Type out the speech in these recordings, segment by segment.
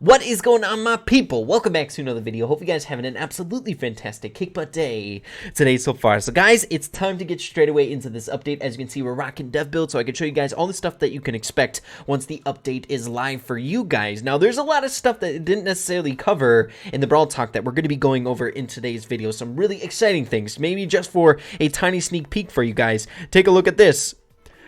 What is going on, my people? Welcome back to another video. Hope you guys having an absolutely fantastic kick butt day today so far. So guys, it's time to get straight away into this update. As you can see, we're rocking dev build, so I can show you guys all the stuff that you can expect once the update is live for you guys. Now, there's a lot of stuff that it didn't necessarily cover in the Brawl talk that we're going to be going over in today's video. Some really exciting things, maybe just for a tiny sneak peek for you guys. Take a look at this.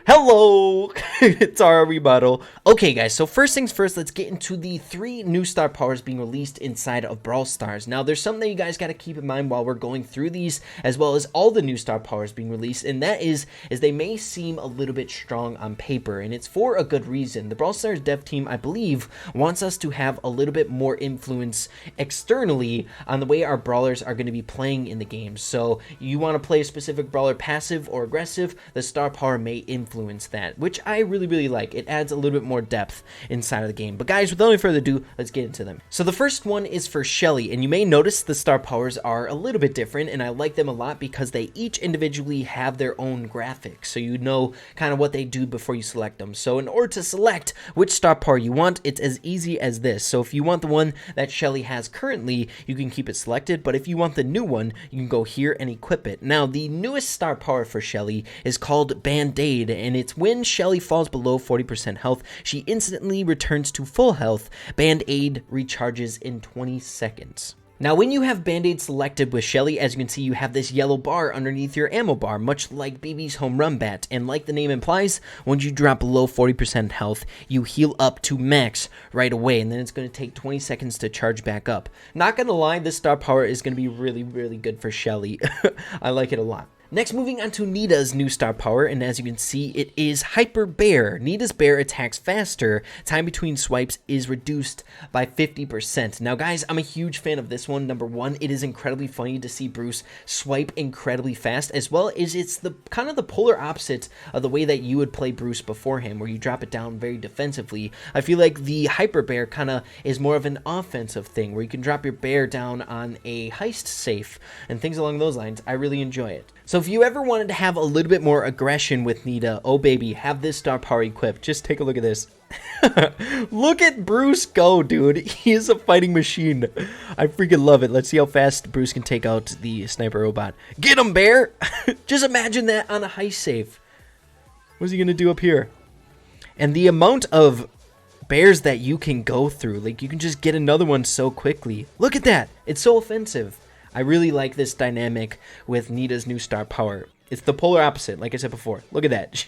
Hello, it's Terra Remodel. Okay guys, so first things first, let's get into the 3 new star powers being released inside of Brawl Stars. Now there's something that you guys got to keep in mind while we're going through these, as well as all the new star powers being released, and that is they may seem a little bit strong on paper, and it's for a good reason. The Brawl Stars dev team, I believe, wants us to have a little bit more influence externally on the way our brawlers are going to be playing in the game. So you want to play a specific brawler passive or aggressive, the star power may influence that, which I really like. It adds a little bit more depth inside of the game. But guys, without any further ado, let's get into them. So the first one is for Shelley, and you may notice the star powers are a little bit different, and I like them a lot because they each individually have their own graphics, so you know kind of what they do before you select them. So in order to select which star power you want, it's as easy as this. So if you want the one that Shelley has currently, you can keep it selected, but if you want the new one, you can go here and equip it. Now the newest star power for Shelley is called Bandaid, and it's when Shelley falls below 40% health, she instantly returns to full health. Bandaid recharges in 20 seconds. Now, when you have Bandaid selected with Shelley, as you can see, you have this yellow bar underneath your ammo bar, much like BB's home run bat. And like the name implies, once you drop below 40% health, you heal up to max right away, and then it's going to take 20 seconds to charge back up. Not going to lie, this star power is going to be really good for Shelley. I like it a lot. Next, moving on to Nita's new star power, and as you can see, it is Hyper Bear. Nita's bear attacks faster. Time between swipes is reduced by 50%. Now, guys, I'm a huge fan of this one. Number one, it is incredibly funny to see Bruce swipe incredibly fast, as well as it's the kind of the polar opposite of the way that you would play Bruce before him, where you drop it down very defensively. I feel like the Hyper Bear kind of is more of an offensive thing, where you can drop your bear down on a heist safe and things along those lines. I really enjoy it. So if you ever wanted to have a little bit more aggression with Nita, oh baby, have this star power equipped. Just take a look at this. Look at Bruce go, dude. He is a fighting machine. I freaking love it. Let's see how fast Bruce can take out the sniper robot. Get him, bear! Just imagine that on a heist safe. What's he gonna do up here? And the amount of bears that you can go through, like you can just get another one so quickly. Look at that. It's so offensive. I really like this dynamic with Nita's new star power. It's the polar opposite, like I said before. Look at that.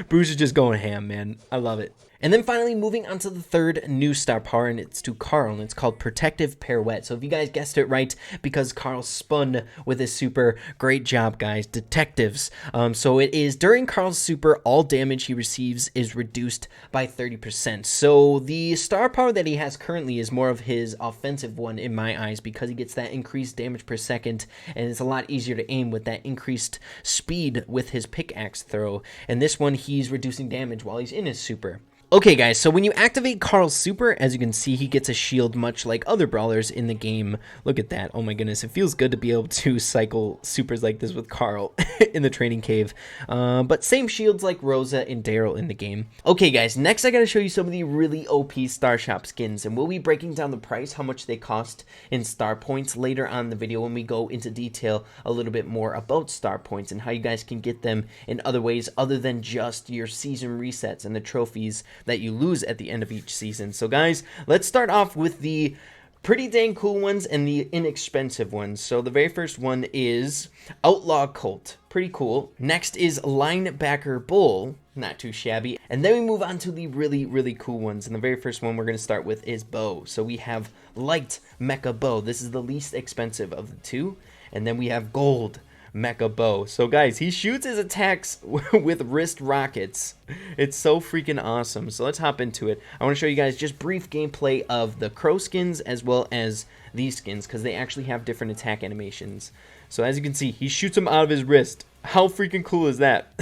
Bruce is just going ham, man. I love it. And then finally, moving on to the 3rd new star power, and it's to Carl, and it's called Protective Pirouette. So if you guys guessed it right, because Carl spun with his super, great job, guys. Detectives. So it is during Carl's super, all damage he receives is reduced by 30%. So the star power that he has currently is more of his offensive one in my eyes, because he gets that increased damage per second, and it's a lot easier to aim with that increased speed with his pickaxe throw. And this one, he's reducing damage while he's in his super. Okay guys, so when you activate Carl's super, as you can see, he gets a shield much like other brawlers in the game. Look at that. Oh my goodness, it feels good to be able to cycle supers like this with Carl in the training cave. But same shields like Rosa and Daryl in the game. Okay guys, next I gotta show you some of the really OP Star Shop skins, and we'll be breaking down the price, how much they cost in star points later on in the video when we go into detail a little bit more about star points and how you guys can get them in other ways other than just your season resets and the trophies that you lose at the end of each season. So guys, let's start off with the pretty dang cool ones and the inexpensive ones. So the very first one is Outlaw Colt. Pretty cool. Next is Linebacker Bull. Not too shabby. And then we move on to the really cool ones. And the very first one we're going to start with is Bow. So we have Light Mecha Bow. This is the least expensive of the two. And then we have Gold Mecha Bow. So guys, he shoots his attacks with wrist rockets. It's so freaking awesome. So let's hop into it. I want to show you guys just brief gameplay of the crow skins as well as these skins, because they actually have different attack animations. So as you can see, he shoots them out of his wrist. How freaking cool is that?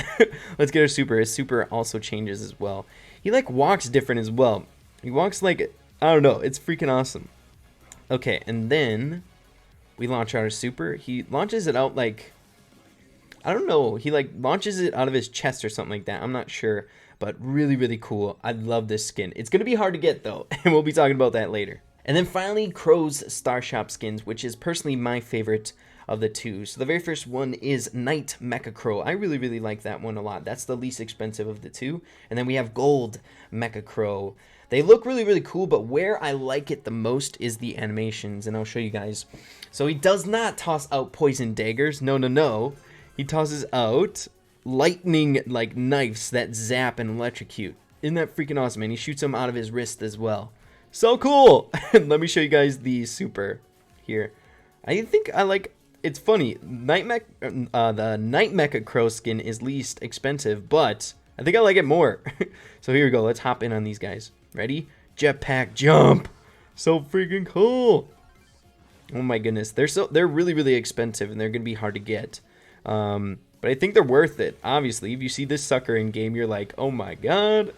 Let's get our super. His super also changes as well. He like walks different as well. He walks like, I don't know, it's freaking awesome. Okay, and then we launch our super. He launches it out like, I don't know, he like launches it out of his chest or something like that. I'm not sure, but really cool. I love this skin. It's gonna be hard to get though, and we'll be talking about that later. And then finally, Crow's Star Shop skins, which is personally my favorite of the two. So the very first one is Night Mecha Crow. I really, really like that one a lot. That's the least expensive of the two. And then we have Gold Mecha Crow. They look really, really cool, but where I like it the most is the animations, and I'll show you guys. So he does not toss out poison daggers. No, no, no. He tosses out lightning, like, knives that zap and electrocute. Isn't that freaking awesome? And he shoots them out of his wrist as well. So cool! Let me show you guys the super here. I think I like... It's funny. The Night Mecha Crow skin is least expensive, but I think I like it more. So here we go. Let's hop in on these guys. Ready? Jetpack jump! So freaking cool! Oh my goodness. They're really, really expensive, and they're going to be hard to get. But I think they're worth it. Obviously, if you see this sucker in game, you're like, oh my god.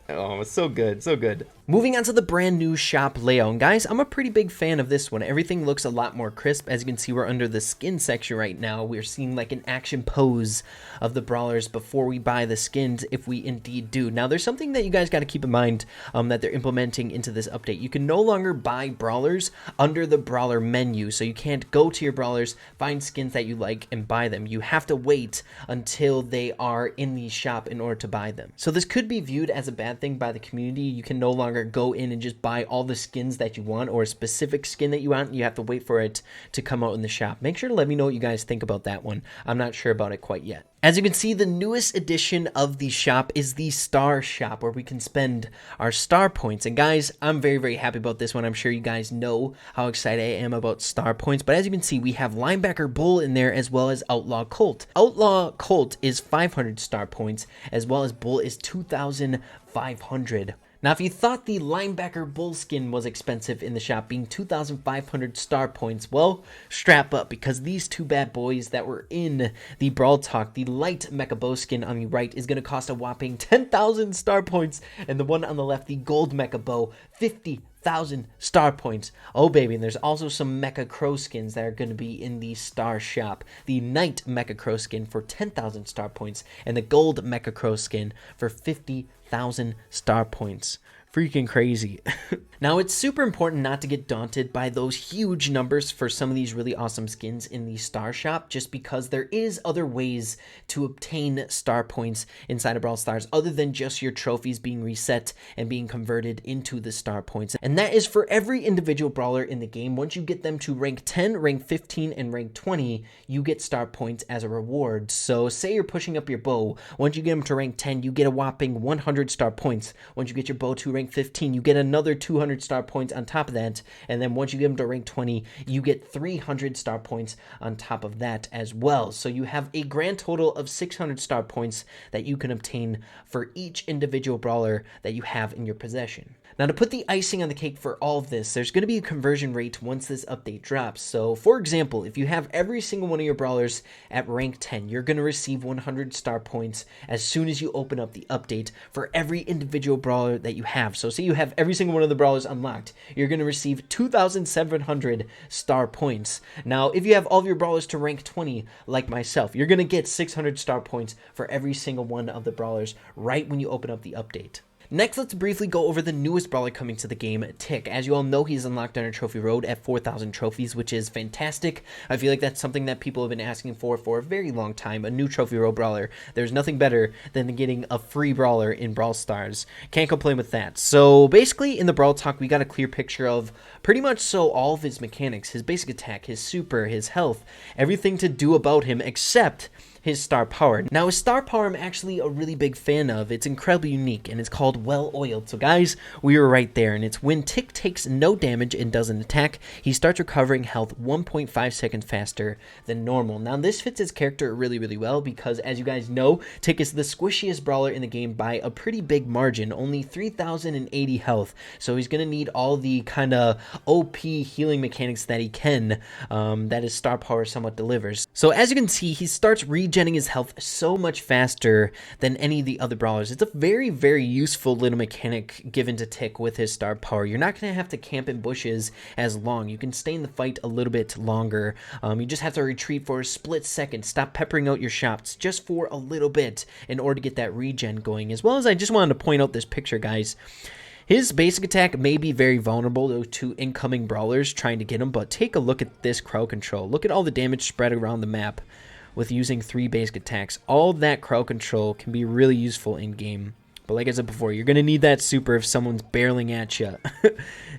Oh, it's so good, so good. Moving on to the brand new shop layout. And guys, I'm a pretty big fan of this one. Everything looks a lot more crisp. As you can see, we're under the skin section right now. We're seeing like an action pose of the brawlers before we buy the skins, if we indeed do. Now, there's something that you guys got to keep in mind that they're implementing into this update. You can no longer buy brawlers under the brawler menu. So you can't go to your brawlers, find skins that you like, and buy them. You have to wait until they are in the shop in order to buy them. So this could be viewed as a bad thing by the community. You can no longer go in and just buy all the skins that you want, or a specific skin that you want. You have to wait for it to come out in the shop. Make sure to let me know what you guys think about that one. I'm not sure about it quite yet. As you can see, the newest edition of the shop is the Star Shop, where we can spend our star points. And guys, I'm very, very happy about this one. I'm sure you guys know how excited I am about star points. But as you can see, we have Linebacker Bull in there, as well as Outlaw Colt. Outlaw Colt is 500 star points, as well as Bull is 2,500. Now, if you thought the Linebacker Bull skin was expensive in the shop, being 2,500 star points, well, strap up, because these two bad boys that were in the Brawl Talk, the light Mecha Bow skin on the right is going to cost a whopping 10,000 star points, and the one on the left, the gold Mecha Bow, 50,000 star points. Oh baby, and there's also some Mecha Crow skins that are going to be in the Star Shop. The Night Mecha Crow skin for 10,000 star points, and the gold Mecha Crow skin for 50,000 star points. Freaking crazy. Now, it's super important not to get daunted by those huge numbers for some of these really awesome skins in the Star Shop, just because there is other ways to obtain star points inside of Brawl Stars other than just your trophies being reset and being converted into the star points. And that is for every individual brawler in the game. Once you get them to rank 10, rank 15, and rank 20, you get star points as a reward. So say you're pushing up your bow. Once you get them to rank 10, you get a whopping 100 star points. Once you get your bow to rank 15, you get another 200 star points on top of that, and then once you get them to rank 20, you get 300 star points on top of that as well. So you have a grand total of 600 star points that you can obtain for each individual brawler that you have in your possession. Now, to put the icing on the cake for all of this, there's going to be a conversion rate once this update drops. So, for example, if you have every single one of your brawlers at rank 10, you're going to receive 100 star points as soon as you open up the update for every individual brawler that you have. So, say you have every single one of the brawlers unlocked, you're going to receive 2,700 star points. Now, if you have all of your brawlers to rank 20, like myself, you're going to get 600 star points for every single one of the brawlers right when you open up the update. Next, let's briefly go over the newest brawler coming to the game, Tick. As you all know, he's unlocked on our trophy road at 4,000 trophies, which is fantastic. I feel like that's something that people have been asking for a very long time, a new trophy road brawler. There's nothing better than getting a free brawler in Brawl Stars. Can't complain with that. So basically, in the Brawl Talk, we got a clear picture of pretty much all of his mechanics, his basic attack, his super, his health, everything to do about him except his star power. Now, his star power I'm actually a really big fan of. It's incredibly unique, and it's called Well Oiled. So guys, we were right there, and it's when Tick takes no damage and doesn't attack, he starts recovering health 1.5 seconds faster than normal. Now, this fits his character really, really well, because as you guys know, Tick is the squishiest brawler in the game by a pretty big margin, only 3,080 health. So he's gonna need all the kind of OP healing mechanics that he can, that his star power somewhat delivers. So as you can see, he starts regenerating his health so much faster than any of the other brawlers. It's a very, very useful little mechanic given to Tick with his star power. You're not going to have to camp in bushes as long. You can stay in the fight a little bit longer. You just have to retreat for a split second. Stop peppering out your shots just for a little bit in order to get that regen going. As well as I just wanted to point out this picture, guys. His basic attack may be very vulnerable to incoming brawlers trying to get him, but take a look at this crowd control. Look at all the damage spread around the map with using 3 basic attacks. All that crowd control can be really useful in game. But like I said before, you're going to need that super if someone's barreling at you.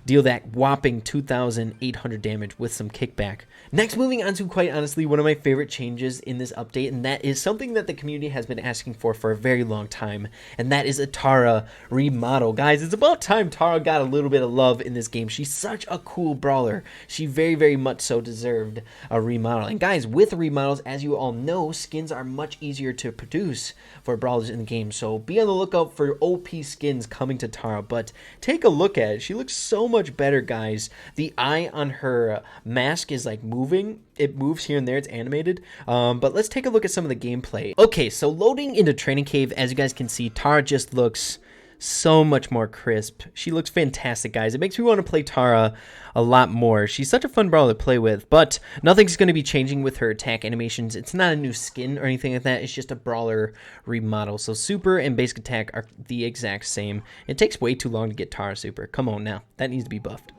Deal that whopping 2,800 damage with some kickback. Next, moving on to, quite honestly, one of my favorite changes in this update, and that is something that the community has been asking for a very long time, and that is a Terra Remodel. Guys, it's about time Terra got a little bit of love in this game. She's such a cool brawler. She very much so deserved a remodel. And guys, with remodels, as you all know, skins are much easier to produce for brawlers in the game, so be on the lookout for OP skins coming to Terra. But take a look at it. She looks so much better, guys. The eye on her mask is like moving. It moves here and there. It's animated. But let's take a look at some of the gameplay. Okay, so loading into Training Cave, as you guys can see, Terra just looks so much more crisp. She looks fantastic, guys. It makes me want to play Terra a lot more. She's such a fun brawler to play with, but nothing's going to be changing with her attack animations. It's not a new skin or anything like that. It's just a brawler remodel. So super and basic attack are the exact same. It takes way too long to get Terra super. Come on now. That needs to be buffed.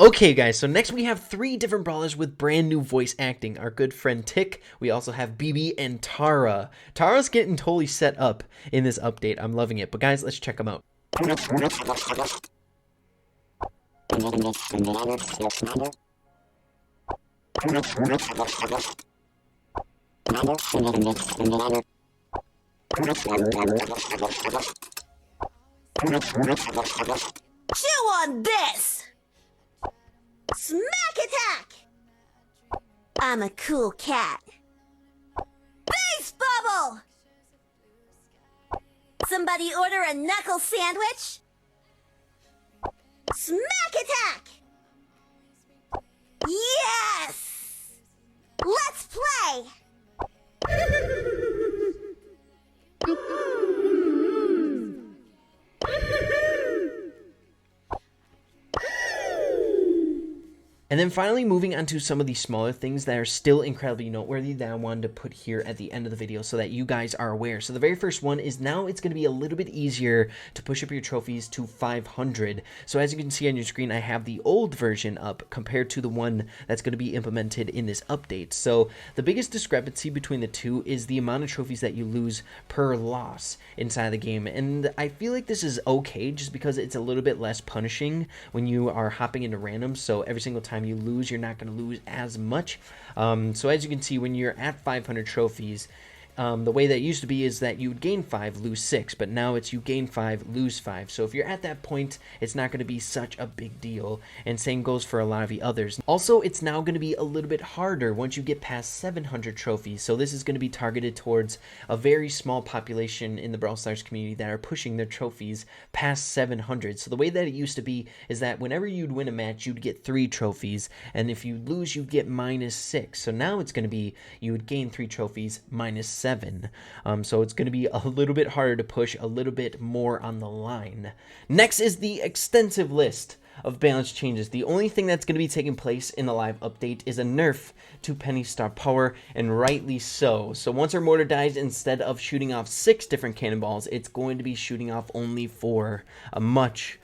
Okay, guys, so next we have 3 different brawlers with brand new voice acting. Our good friend Tick, we also have BB, and Terra. Tara's getting totally set up in this update. I'm loving it. But guys, let's check them out. Chew on this! Smack attack! I'm a cool cat. Base bubble! Somebody order a knuckle sandwich? Smack attack! Yes! Let's play! And then finally moving on to some of the smaller things that are still incredibly noteworthy that I wanted to put here at the end of the video so that you guys are aware. So the very first one is now it's going to be a little bit easier to push up your trophies to 500. So as you can see on your screen, I have the old version up compared to the one that's going to be implemented in this update. So the biggest discrepancy between the two is the amount of trophies that you lose per loss inside the game. And I feel like this is okay just because it's a little bit less punishing when you are hopping into randoms. So every single time you lose, you're not going to lose as much. So as you can see, when you're at 500 trophies, the way that used to be is that you would gain 5, lose 6, but now it's you gain 5, lose 5. So if you're at that point, it's not going to be such a big deal, and same goes for a lot of the others. Also, it's now going to be a little bit harder once you get past 700 trophies, so this is going to be targeted towards a very small population in the Brawl Stars community that are pushing their trophies past 700. So the way that it used to be is that whenever you'd win a match, you'd get 3 trophies, and if you lose, you'd get -6. So now it's going to be you would gain 3 trophies, -7. So it's going to be a little bit harder to push, a little bit more on the line. Next is the extensive list of balance changes. The only thing that's going to be taking place in the live update is a nerf to Penny Star Power, and rightly so. So once our mortar dies, instead of shooting off 6 different cannonballs, it's going to be shooting off only 4, a much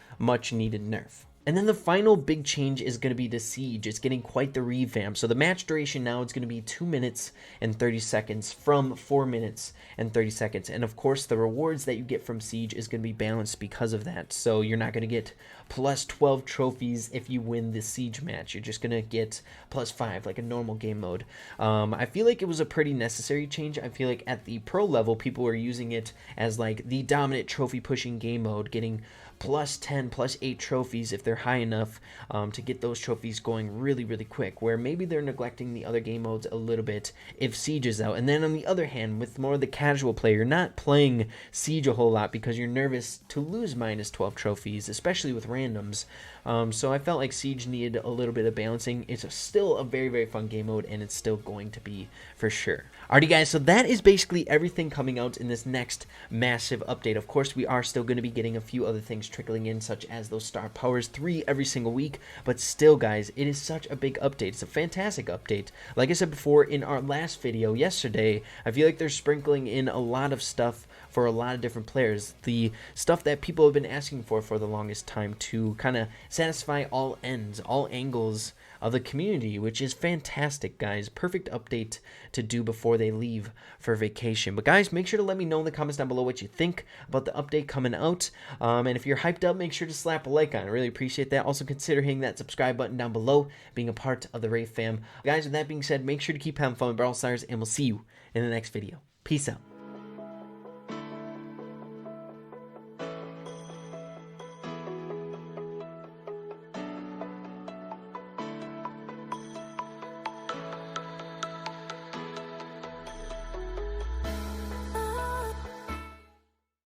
needed nerf. And then the final big change is going to be the Siege. It's getting quite the revamp. So the match duration now is going to be 2 minutes and 30 seconds from 4 minutes and 30 seconds. And of course, the rewards that you get from Siege is going to be balanced because of that. So you're not going to get plus 12 trophies if you win the Siege match. You're just going to get plus 5 like a normal game mode. I feel like it was a pretty necessary change. I feel like at the pro level, people were using it as like the dominant trophy pushing game mode, getting plus 10, plus 8 trophies if they're high enough to get those trophies going really quick, where maybe they're neglecting the other game modes a little bit if Siege is out. And then on the other hand, with more of the casual player, you're not playing Siege a whole lot because you're nervous to lose -12 trophies, especially with randoms. So I felt like Siege needed a little bit of balancing. It's still a very fun game mode, and it's still going to be for sure. Alrighty guys, so that is basically everything coming out in this next massive update. Of course, we are still going to be getting a few other things things trickling in, such as those star powers, 3 every single week. But still, guys, it is such a big update. It's a fantastic update. Like I said before in our last video yesterday, I feel like they're sprinkling in a lot of stuff for a lot of different players. The stuff that people have been asking for the longest time, to kind of satisfy all ends, all angles of the community, which is fantastic, guys. Perfect update to do before they leave for vacation. But guys, make sure to let me know in the comments down below what you think about the update coming out. And if you're hyped up, make sure to slap a like on it. I really appreciate that. Also consider hitting that subscribe button down below, being a part of the Rave fam. Guys, with that being said, make sure to keep having fun with Brawl Stars, and we'll see you in the next video. Peace out.